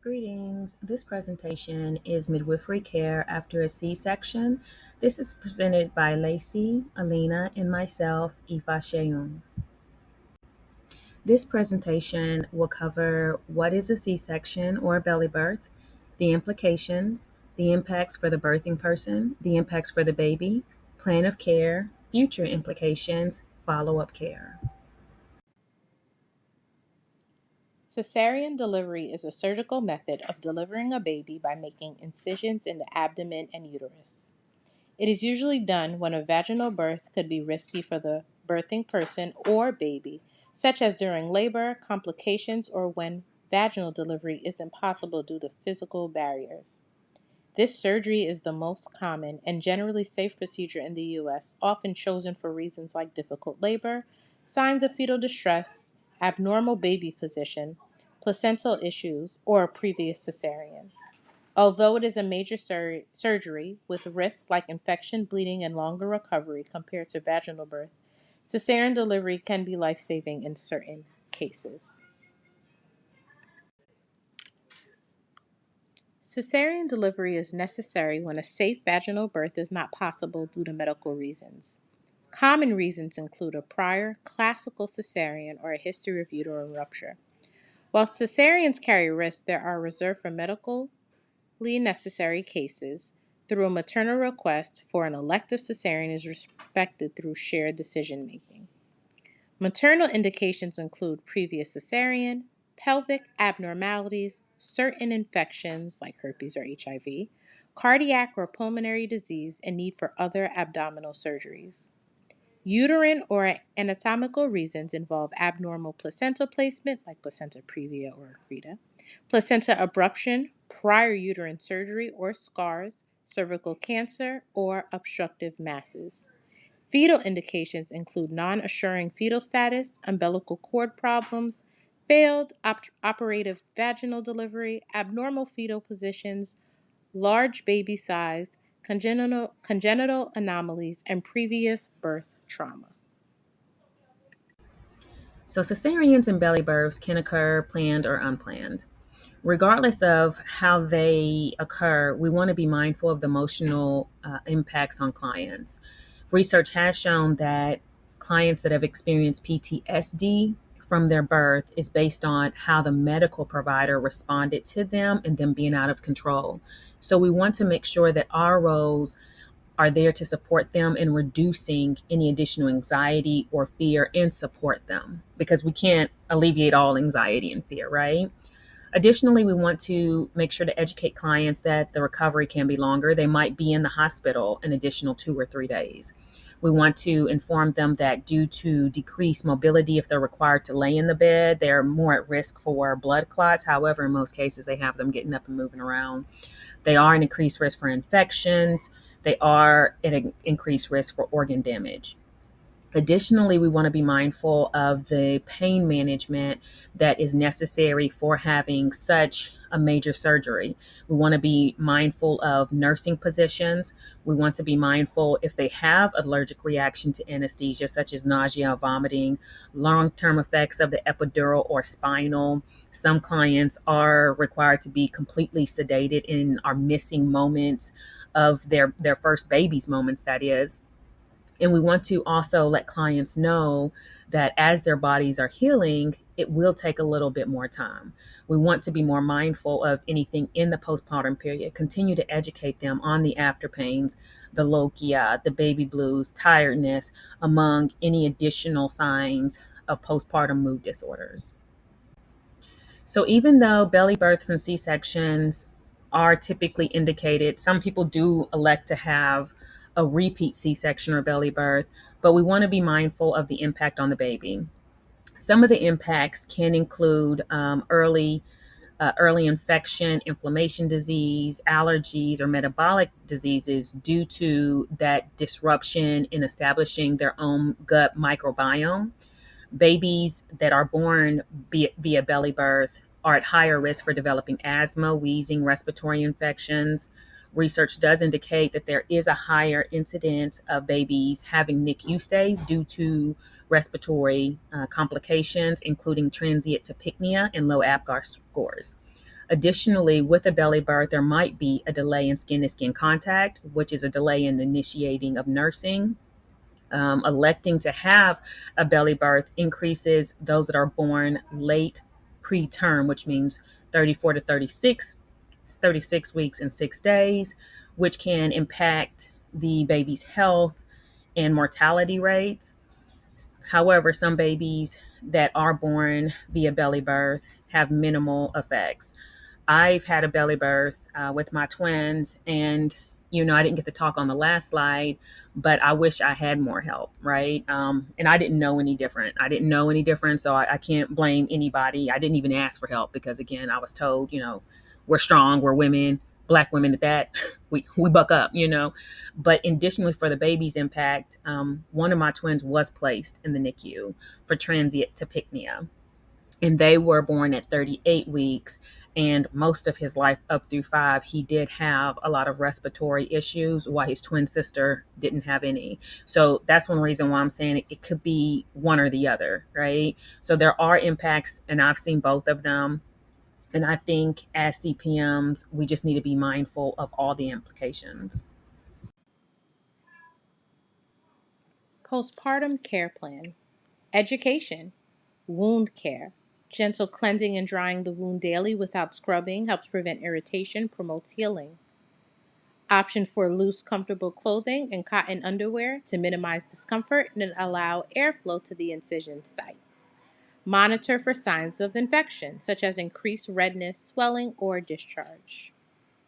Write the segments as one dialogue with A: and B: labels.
A: Greetings. This presentation is midwifery care after a C-section. This is presented by Lacey, Alina, and myself, Ifa Sheung. This presentation will cover what is a C-section or a belly birth, the implications, the impacts for the birthing person, the impacts for the baby, plan of care, future implications, follow-up care.
B: Cesarean delivery is a surgical method of delivering a baby by making incisions in the abdomen and uterus. It is usually done when a vaginal birth could be risky for the birthing person or baby, such as during labor, complications, or when vaginal delivery is impossible due to physical barriers. This surgery is the most common and generally safe procedure in the U.S., often chosen for reasons like difficult labor, signs of fetal distress, abnormal baby position, placental issues, or a previous cesarean. Although it is a major surgery with risks like infection, bleeding, and longer recovery compared to vaginal birth, cesarean delivery can be life saving in certain cases. Cesarean delivery is necessary when a safe vaginal birth is not possible due to medical reasons. Common reasons include a prior classical cesarean or a history of uterine rupture. While cesareans carry risk, there are reserved for medically necessary cases through a maternal request for an elective cesarean is respected through shared decision making. Maternal indications include previous cesarean, pelvic abnormalities, certain infections like herpes or HIV, cardiac or pulmonary disease, and need for other abdominal surgeries. Uterine or anatomical reasons involve abnormal placental placement, like placenta previa or accreta, placenta abruption, prior uterine surgery or scars, cervical cancer, or obstructive masses. Fetal indications include non assuring fetal status, umbilical cord problems, failed operative vaginal delivery, abnormal fetal positions, large baby size, congenital anomalies, and previous birth trauma.
A: So cesareans and belly births can occur planned or unplanned. Regardless of how they occur, we want to be mindful of the emotional impacts on clients. Research has shown that clients that have experienced PTSD from their birth is based on how the medical provider responded to them and them being out of control. So we want to make sure that our roles are there to support them in reducing any additional anxiety or fear and support them because we can't alleviate all anxiety and fear, right? Additionally, we want to make sure to educate clients that the recovery can be longer. They might be in the hospital an additional 2 or 3 days. We want to inform them that due to decreased mobility, if they're required to lay in the bed, they're more at risk for blood clots. However, in most cases, they have them getting up and moving around. They are an increased risk for infections. They are at an increased risk for organ damage. Additionally, we want to be mindful of the pain management that is necessary for having such a major surgery. We want to be mindful of nursing positions. We want to be mindful if they have allergic reaction to anesthesia, such as nausea, vomiting, long-term effects of the epidural or spinal. Some clients are required to be completely sedated and are missing moments of their first baby's moments, that is. And we want to also let clients know that as their bodies are healing, it will take a little bit more time. We want to be more mindful of anything in the postpartum period, continue to educate them on the after pains, the lochia, the baby blues, tiredness, among any additional signs of postpartum mood disorders. So even though belly births and C-sections are typically indicated, some people do elect to have a repeat C-section or belly birth, but we want to be mindful of the impact on the baby. Some of the impacts can include early infection, inflammation disease, allergies, or metabolic diseases due to that disruption in establishing their own gut microbiome. Babies that are born via belly birth are at higher risk for developing asthma, wheezing, respiratory infections. Research does indicate that there is a higher incidence of babies having NICU stays due to respiratory complications, including transient tachypnea and low APGAR scores. Additionally, with a belly birth, there might be a delay in skin to skin contact, which is a delay in initiating of nursing. Electing to have a belly birth increases those that are born late preterm, which means 34 to 36 weeks and 6 days, which can impact the baby's health and mortality rates. However, some babies that are born via belly birth have minimal effects. I've had a belly birth with my twins, and I didn't get to talk on the last slide, but I wish I had more help, right? And I didn't know any different. I didn't know any different, so I can't blame anybody. I didn't even ask for help because, again, I was told, we're strong, we're women, black women at that, we buck up. But additionally, for the baby's impact, one of my twins was placed in the NICU for transient tachypnea, and they were born at 38 weeks. And most of his life up through 5, he did have a lot of respiratory issues, while his twin sister didn't have any. So that's one reason why I'm saying it could be one or the other, right? So there are impacts, and I've seen both of them. And I think as CPMs, we just need to be mindful of all the implications.
B: Postpartum care plan. Education. Wound care. Gentle cleansing and drying the wound daily without scrubbing helps prevent irritation, promotes healing. Option for loose, comfortable clothing and cotton underwear to minimize discomfort and allow airflow to the incision site. Monitor for signs of infection, such as increased redness, swelling, or discharge.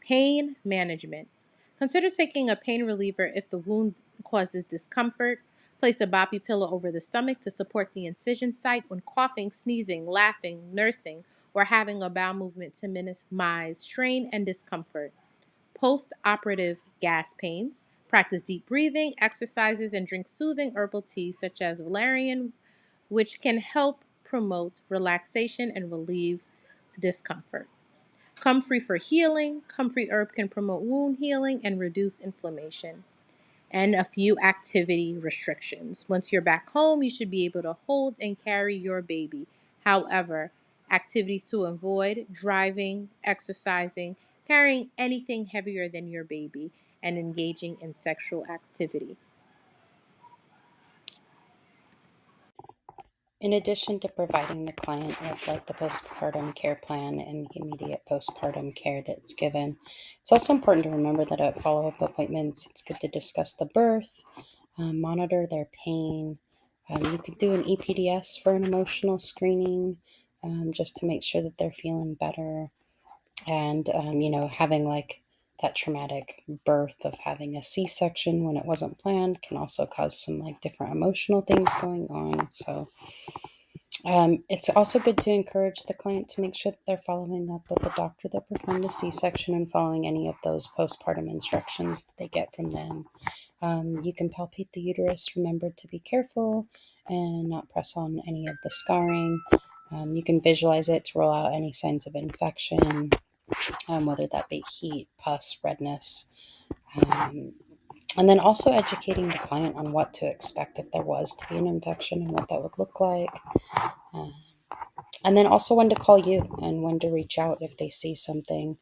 B: Pain management. Consider taking a pain reliever if the wound causes discomfort. Place a boppy pillow over the stomach to support the incision site when coughing, sneezing, laughing, nursing, or having a bowel movement to minimize strain and discomfort. Post operative gas pains. Practice deep breathing, exercises, and drink soothing herbal teas such as valerian, which can help promote relaxation and relieve discomfort. Comfrey for healing. Comfrey herb can promote wound healing and reduce inflammation. And a few activity restrictions. Once you're back home, you should be able to hold and carry your baby. However, activities to avoid: driving, exercising, carrying anything heavier than your baby, and engaging in sexual activity.
C: In addition to providing the client with like the postpartum care plan and the immediate postpartum care that's given, it's also important to remember that at follow-up appointments, it's good to discuss the birth, monitor their pain. You could do an EPDS for an emotional screening, just to make sure that they're feeling better. And having like that traumatic birth of having a C-section when it wasn't planned can also cause some like different emotional things going on. So it's also good to encourage the client to make sure that they're following up with the doctor that performed the C-section and following any of those postpartum instructions that they get from them. You can palpate the uterus. Remember to be careful and not press on any of the scarring. You can visualize it to rule out any signs of infection, whether that be heat, pus, redness. Um, and then also educating the client on what to expect if there was to be an infection and what that would look like. Uh, and then also when to call you and when to reach out if they see something.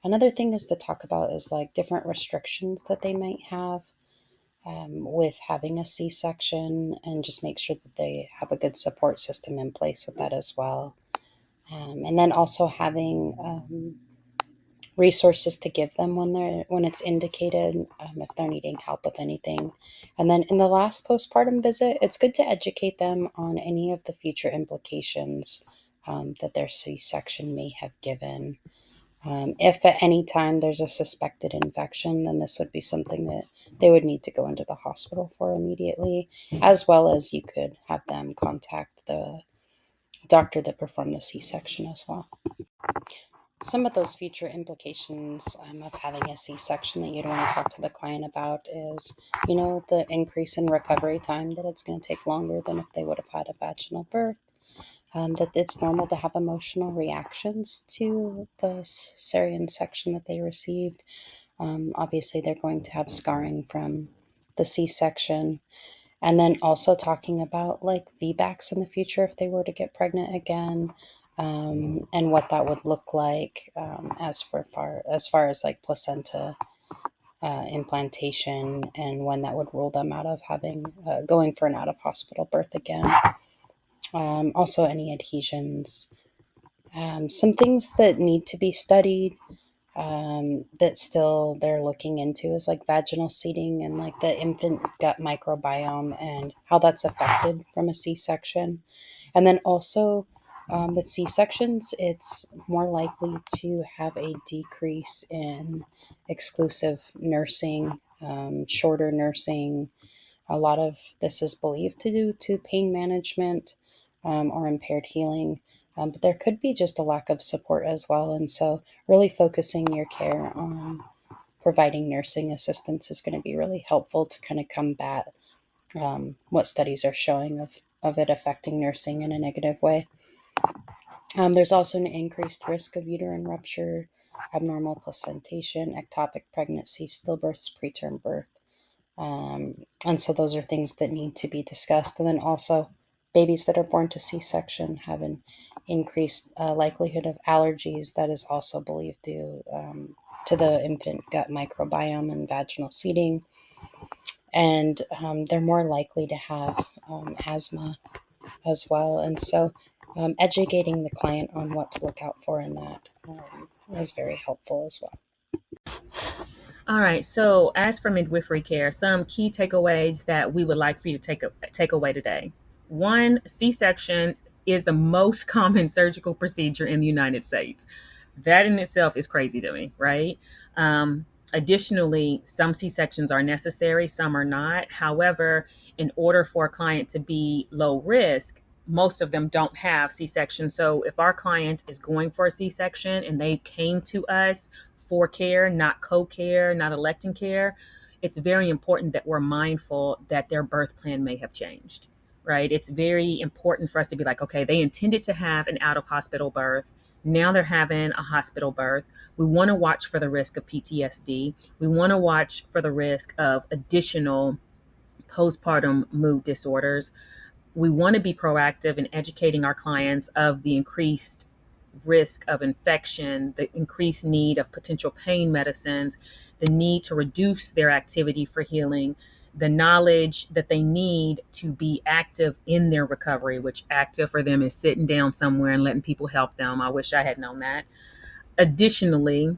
C: Another thing is to talk about is like different restrictions that they might have with having a C-section, and just make sure that they have a good support system in place with that as well. And then also having resources to give them when it's indicated, if they're needing help with anything. And then in the last postpartum visit, it's good to educate them on any of the future implications that their C-section may have given. If at any time there's a suspected infection, then this would be something that they would need to go into the hospital for immediately, as well as you could have them contact the doctor that performed the C-section as well. Some of those future implications of having a C-section that you'd want to talk to the client about is, the increase in recovery time, that it's going to take longer than if they would have had a vaginal birth. That it's normal to have emotional reactions to the cesarean section that they received. Obviously, they're going to have scarring from the C-section. And then also talking about like VBACs in the future if they were to get pregnant again. and what that would look like as far as like placenta implantation, and when that would rule them out of having going for an out of hospital birth again. Also, any adhesions. Some things that need to be studied that still they're looking into is like vaginal seeding and like the infant gut microbiome and how that's affected from a C-section. And then also with C-sections, it's more likely to have a decrease in exclusive nursing, shorter nursing. A lot of this is believed to do to pain management or impaired healing, but there could be just a lack of support as well. And so, really focusing your care on providing nursing assistance is going to be really helpful to kind of combat what studies are showing of it affecting nursing in a negative way. There's also an increased risk of uterine rupture, abnormal placentation, ectopic pregnancy, stillbirths, preterm birth. And so those are things that need to be discussed. And then also, babies that are born to C-section have an increased likelihood of allergies that is also believed due to the infant gut microbiome and vaginal seeding. And they're more likely to have asthma as well. And so educating the client on what to look out for in that is very helpful as well.
A: All right. So, as for midwifery care, some key takeaways that we would like for you to take away today. One, C-section is the most common surgical procedure in the United States. That in itself is crazy to me, right? Additionally, some C-sections are necessary, some are not. However, in order for a client to be low risk, most of them don't have C-section. So if our client is going for a C-section and they came to us for care, not co-care, not electing care, it's very important that we're mindful that their birth plan may have changed, right? It's very important for us to be like, okay, they intended to have an out of hospital birth. Now they're having a hospital birth. We want to watch for the risk of PTSD. We want to watch for the risk of additional postpartum mood disorders. We want to be proactive in educating our clients of the increased risk of infection, the increased need of potential pain medicines, the need to reduce their activity for healing, the knowledge that they need to be active in their recovery, which active for them is sitting down somewhere and letting people help them. I wish I had known that. Additionally,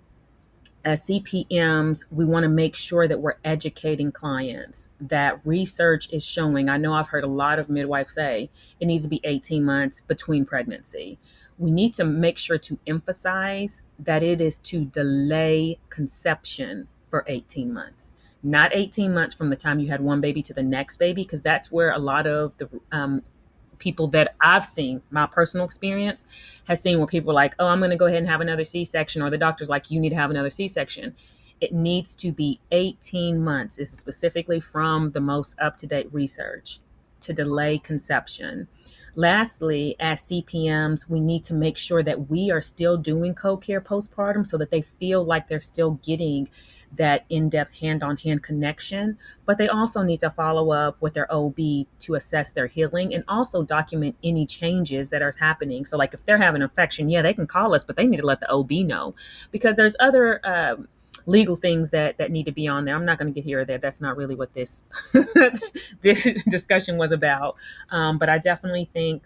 A: as CPMs, we want to make sure that we're educating clients, that research is showing. I know I've heard a lot of midwives say it needs to be 18 months between pregnancy. We need to make sure to emphasize that it is to delay conception for 18 months, not 18 months from the time you had one baby to the next baby, because that's where a lot of the people that I've seen, my personal experience has seen where people are like, oh, I'm going to go ahead and have another C-section, or the doctor's like, you need to have another C-section. It needs to be 18 months. This is specifically from the most up-to-date research to delay conception. Lastly, as CPMs, we need to make sure that we are still doing co-care postpartum so that they feel like they're still getting that in-depth hand-on-hand connection, but they also need to follow up with their OB to assess their healing and also document any changes that are happening. So like if they're having an infection, yeah, they can call us, but they need to let the OB know, because there's other legal things that need to be on there. I'm not going to get here or there. That's not really what this this discussion was about. But I definitely think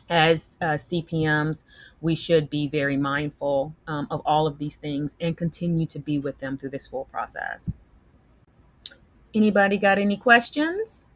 A: as CPMs, we should be very mindful of all of these things and continue to be with them through this full process. Anybody got any questions?